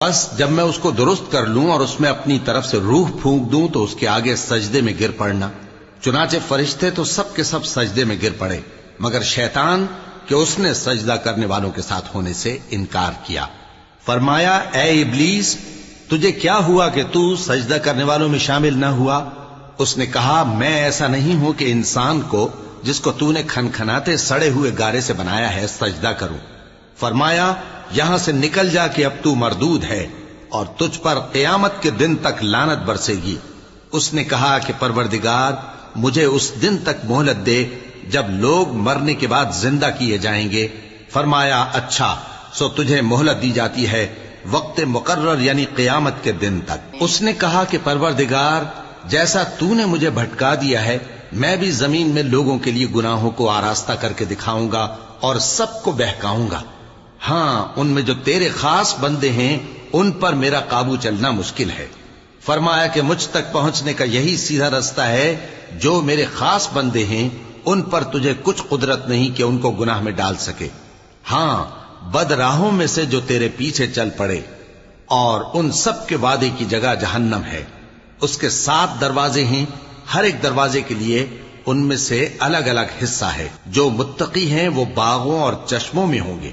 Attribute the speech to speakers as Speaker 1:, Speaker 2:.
Speaker 1: بس جب میں اس کو درست کر لوں اور اس میں اپنی طرف سے روح پھونک دوں تو اس کے آگے سجدے میں گر پڑنا۔ چنانچہ فرشتے تو سب کے سب سجدے میں گر پڑے مگر شیطان کہ اس نے سجدہ کرنے والوں کے ساتھ ہونے سے انکار کیا۔ فرمایا اے ابلیس، تجھے کیا ہوا کہ تو سجدہ کرنے والوں میں شامل نہ ہوا؟ اس نے کہا میں ایسا نہیں ہوں کہ انسان کو جس کو تو نے کھنکھناتے سڑے ہوئے گارے سے بنایا ہے سجدہ کروں۔ فرمایا یہاں سے نکل جا کہ اب تو مردود ہے اور تجھ پر قیامت کے دن تک لعنت برسے گی۔ اس نے کہا کہ پروردگار مجھے اس دن تک مہلت دے جب لوگ مرنے کے بعد زندہ کیے جائیں گے۔ فرمایا اچھا، سو تجھے مہلت دی جاتی ہے وقت مقرر یعنی قیامت کے دن تک۔ اس نے کہا کہ پروردگار جیسا تو نے مجھے بھٹکا دیا ہے میں بھی زمین میں لوگوں کے لیے گناہوں کو آراستہ کر کے دکھاؤں گا اور سب کو بہکاؤں گا۔ ہاں ان میں جو تیرے خاص بندے ہیں ان پر میرا قابو چلنا مشکل ہے۔ فرمایا کہ مجھ تک پہنچنے کا یہی سیدھا رستہ ہے، جو میرے خاص بندے ہیں ان پر تجھے کچھ قدرت نہیں کہ ان کو گناہ میں ڈال سکے۔ ہاں بد راہوں میں سے جو تیرے پیچھے چل پڑے، اور ان سب کے وعدے کی جگہ جہنم ہے۔ اس کے 7 دروازے ہیں، ہر ایک دروازے کے لیے ان میں سے الگ الگ حصہ ہے۔ جو متقی ہیں وہ باغوں اور چشموں میں ہوں گے۔